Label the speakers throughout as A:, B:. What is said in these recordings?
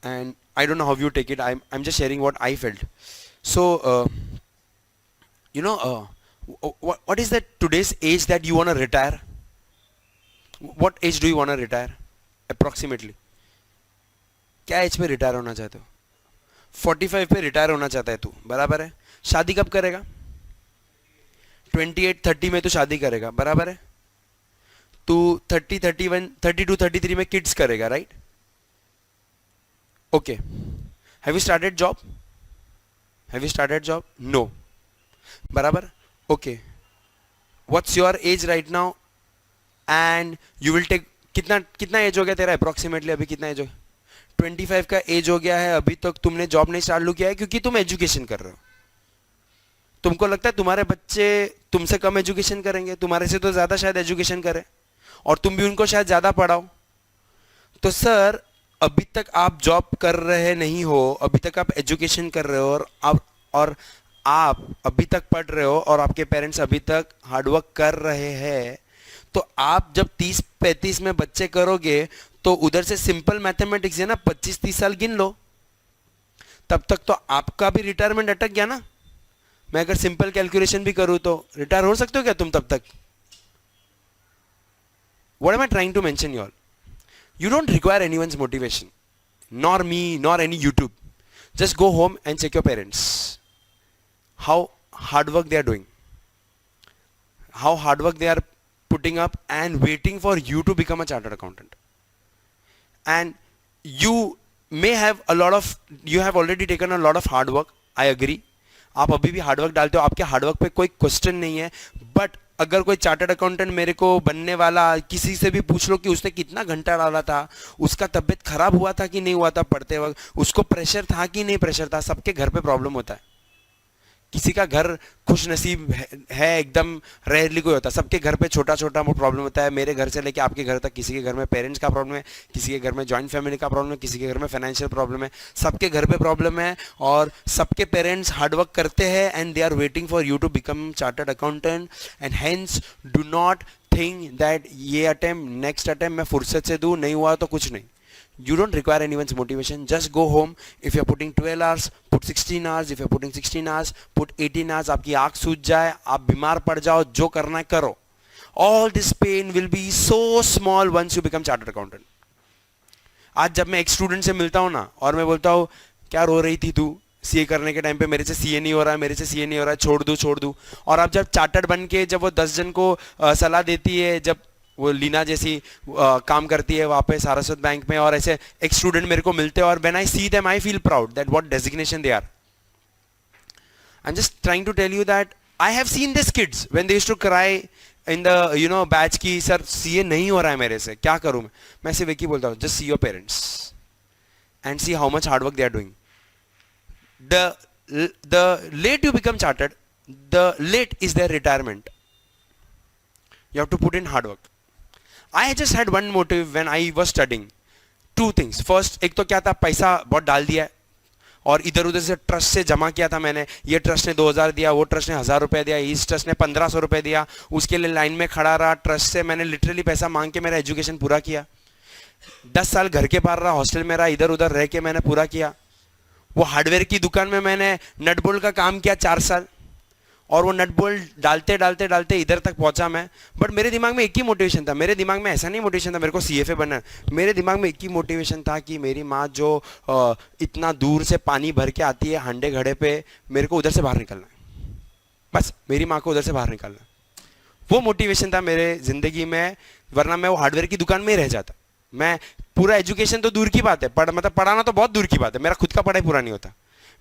A: and I don't know how you take it. I'm just sharing what I felt. So you know, what is that today's age that you want to retire? What age do you want to retire approximately? क्या as पे retire होना चाहते हो? 45 पे retire होना चाहता है तू, बराबर है? शादी कब करेगा? 28-30 में तू शादी करेगा, बराबर है? तू 30-31 32-33 में किड्स करेगा, right? Okay, have you started job? Have you started job? No, बराबर? Okay, what's your age right now and you will take, कितना कितना एज हो गया तेरा अप्रोक्सीमेटली? अभी कितना एज हो गया? 25 का एज हो गया है, अभी तक तुमने जॉब नहीं चालू किया है क्योंकि तुम एजुकेशन कर रहे हो। तुमको लगता है तुम्हारे बच्चे तुमसे कम एजुकेशन करेंगे? तुम्हारे से तो ज़्यादा शायद एजुकेशन करें, और तुम भी उनको शायद ज़्यादा पढ़ाओ। तो सर, अभी तक आप जॉब कर रहे नहीं हो, अभी तक आप एजुकेशन कर रहे हो, और आप अभी तक पढ़ रहे हो, और आपके पेरेंट्स अभी तक हार्डवर्क कर रहे हैं, तो आप जब 30-35 में बच्चे करोगे तो उधर से सिंपल मैथमेटिक्स है ना, 25-30 साल गिन लो, तब तक तो आपका भी रिटायरमेंट अटक गया ना। मैं अगर सिंपल कैलकुलेशन भी करूं तो रिटायर हो सकते हो क्या तुम तब तक? What am I trying to mention you all? You don't require anyone's motivation, nor me, nor any YouTube. Just go home and check your parents. How hard work they are doing. How hard work they are putting up and waiting for you to become a chartered accountant. And you may have you have already taken a lot of hard work. I agree. आप अभी भी hard work डालते हो, आपके hard work पे कोई question नहीं है, बट अगर कोई चार्टर्ड अकाउंटेंट मेरे को बनने वाला, किसी से भी पूछ लो कि उसने कितना घंटा डाला था, उसका तबीयत खराब हुआ था कि नहीं हुआ था पढ़ते वक्त, उसको प्रेशर था कि नहीं प्रेशर था। सबके घर पे प्रॉब्लम होता है, किसी का घर खुश नसीब है एकदम, रेयरली कोई होता है। सबके घर पे छोटा छोटा प्रॉब्लम होता है, मेरे घर से लेके आपके घर तक। किसी के घर में पेरेंट्स का प्रॉब्लम है, किसी के घर में जॉइंट फैमिली का प्रॉब्लम है, किसी के घर में फाइनेंशियल प्रॉब्लम है, सबके घर पे प्रॉब्लम है, और सबके पेरेंट्स हार्डवर्क करते हैं and they are waiting for you to become chartered accountant. And hence do not think that ये अटेम्प्ट, नेक्स्ट अटेम्प्ट मैं फुर्सत से दूँ, नहीं हुआ तो कुछ नहीं। You don't require anyone's motivation. Just go home. If you're putting 12 hours, put 16 hours. If you're putting 16 hours, put 18 hours. आपकी आँख सूज जाए, आप बीमार पड़ जाओ, जो करना है करो. All this pain will be so small once you become chartered accountant. आज जब मैं एक स्टूडेंट से मिलता हूँ ना, और मैं बोलता हूँ क्या रो रही थी तू सीए करने के टाइम पे, मेरे से सीए नहीं हो रहा है, मेरे से सीए नहीं हो रहा है, छोड़ दूँ। और अब जब चार्टर्ड बन के जब वो 10 जन को सलाह देती है, जब वो लीना जैसी काम करती है वहाँ पे सारस्वत बैंक में, और ऐसे एक स्टूडेंट मेरे को मिलते हैं, और when I see them I feel proud that what designation they are. I am just trying to tell you that I have seen this kids when they used to cry in the batch की sir CA नहीं हो रहा है मेरे से, क्या करूँ मैं सिर्फ एक ही बोलता हूँ, just see your parents and see how much hard work they are doing. The let you become chartered, the late is their retirement. You have to put in hard work. I just had one motive when I was studying. Two things. First, एक तो क्या था, पैसा बहुत डाल दिया है, और इधर उधर से ट्रस्ट से जमा किया था मैंने। ये ट्रस्ट ने 2000 दिया, वो ट्रस्ट ने 1000 रुपये दिया, इस ट्रस्ट ने 1500 रुपये दिया, उसके लिए लाइन में खड़ा रहा। ट्रस्ट से मैंने लिटरली पैसा मांग के मेरा एजुकेशन पूरा किया। 10 साल घर के पार रहा, हॉस्टल में रहा, इधर उधर रह के मैंने पूरा किया। वो हार्डवेयर की दुकान में मैंने नट बोल्ट का काम किया 4 साल, और वो नट बोल्ट डालते डालते डालते इधर तक पहुंचा मैं। बट मेरे दिमाग में एक ही मोटिवेशन था, मेरे दिमाग में ऐसा नहीं मोटिवेशन था मेरे को सीएफए बनना, मेरे दिमाग में एक ही मोटिवेशन था कि मेरी माँ जो इतना दूर से पानी भर के आती है हांडे घड़े पे, मेरे को उधर से बाहर निकलना है, बस मेरी माँ को उधर से बाहर निकालना। वो मोटिवेशन था मेरे ज़िंदगी में, वरना मैं वो हार्डवेयर की दुकान में ही रह जाता। मैं पूरा एजुकेशन तो दूर की बात है, मतलब पढ़ाना तो बहुत दूर की बात है, मेरा खुद का पढ़ाई पूरा नहीं होता।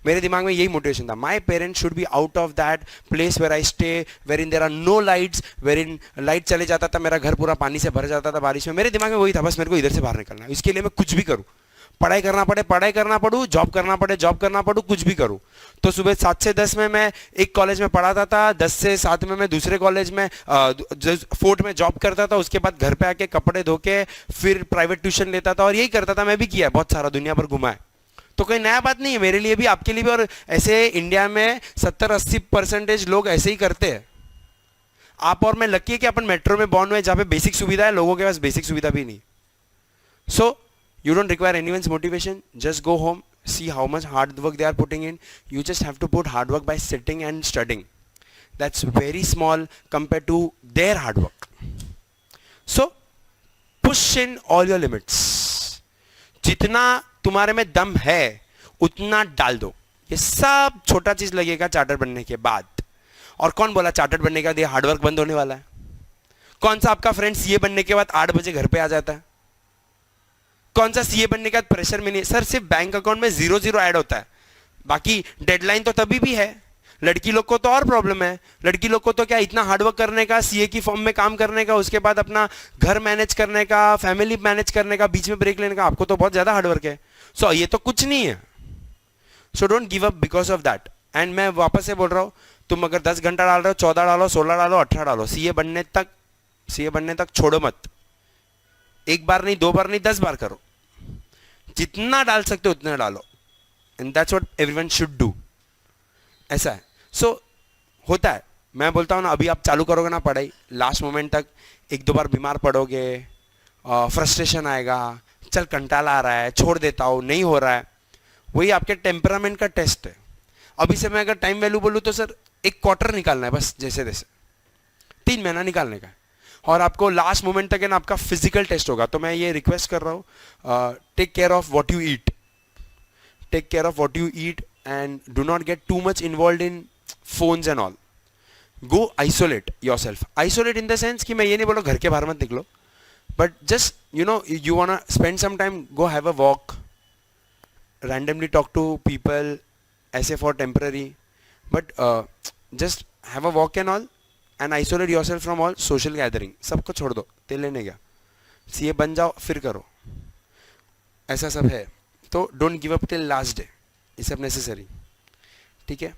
A: मेरे दिमाग में यही मोटिवेशन था, my parents should be out of that place where I stay, where in there are no lights, where in light चले जाता था, मेरा घर पूरा पानी से भर जाता था बारिश में। मेरे दिमाग में वही था, बस मेरे को इधर से बाहर निकलना है। इसके लिए मैं कुछ भी करूँ, पढ़ाई करना पड़े पढ़ाई करना पड़ूँ, जॉब करना पड़े जॉब करना पड़ूँ, कुछ भी करूँ। तो सुबह 7 से 10 में मैं एक कॉलेज में पढ़ाता था, 10 से 7 में मैं दूसरे कॉलेज में फोर्ट में जॉब करता था, उसके बाद घर पे आके कपड़े धो के फिर प्राइवेट ट्यूशन लेता था, और यही करता था। मैं भी किया, बहुत सारा दुनिया भर घुमा है, तो कोई नया बात नहीं है मेरे लिए भी, आपके लिए भी। और ऐसे इंडिया में 70-80% लोग ऐसे ही करते हैं। आप और मैं लकी है कि अपन मेट्रो में बॉर्न हुए, जहाँ पे बेसिक सुविधा है, लोगों के पास बेसिक सुविधा भी नहीं। सो You don't require anyone's motivation. Just go home, see how much hard work they are putting in. You just have to put hard work by sitting and studying. That's very small compared to their hard work. So push in all your limits. जितना तुम्हारे में दम है उतना डाल दो. ये सब छोटा चीज लगेगा चार्टर बनने के बाद. और कौन बोला चार्टर बनने के बाद ये हार्डवर्क बंद होने वाला है? कौन सा आपका फ्रेंड सीए बनने के बाद 8 बजे घर पे आ जाता है? कौन सा सीए बनने के बाद प्रेशर में नहीं? सर सिर्फ बैंक अकाउंट में 0 ऐड होता है, बाकी डेडलाइन तो तभी भी है. लड़की लोग को तो और प्रॉब्लम है. लड़की लोग को तो क्या इतना हार्डवर्क करने का, सीए की फॉर्म में काम करने का, उसके बाद अपना घर मैनेज करने का, फैमिली मैनेज करने का, बीच में ब्रेक लेने का. आपको तो बहुत ज्यादा हार्डवर्क है. सो ये तो कुछ नहीं है. So don't give up because of that. And मैं वापस से बोल रहा हूं, तुम अगर 10 घंटा डाल रहे हो, 14 डालो, 16 डालो, 18 डालो, सीए बनने तक छोड़ो मत. एक बार नहीं, 2 बार नहीं, 10 बार करो. जितना डाल सकते हो उतना डालो. And that's what everyone should do. ऐसा है. सो होता है. मैं बोलता हूं ना, अभी आप चालू करोगे ना पढ़ाई, लास्ट मोमेंट तक 1-2 बार बीमार पड़ोगे, फ्रस्ट्रेशन आएगा, चल कंटाला आ रहा है, छोड़ देता हूं, नहीं हो रहा है. वही आपके टेम्परामेंट का टेस्ट है. अभी से मैं अगर टाइम वैल्यू बोलूं तो सर 1 क्वार्टर निकालना है बस, जैसे तैसे 3 महीना निकालने का है. और आपको लास्ट मोमेंट तक है ना आपका फिजिकल टेस्ट होगा. तो मैं ये रिक्वेस्ट कर रहा हूँ, take care of what you eat. Take care of what you eat and do not get too much involve in phones and all. Go isolate your self. Isolate in the sense कि मैं ये नहीं बोला घर के बाहर मत निकलो, but just you want to spend some time, go have a walk, randomly talk to people, ऐसे for temporary, but just have a walk and all, and isolate yourself from all social gathering. सबको छोड़ दो, तेल लेने गया, CA बन जाओ फिर करो. ऐसा सब है. तो don't give up till last day. ये सब नेसेसरी. ठीक है.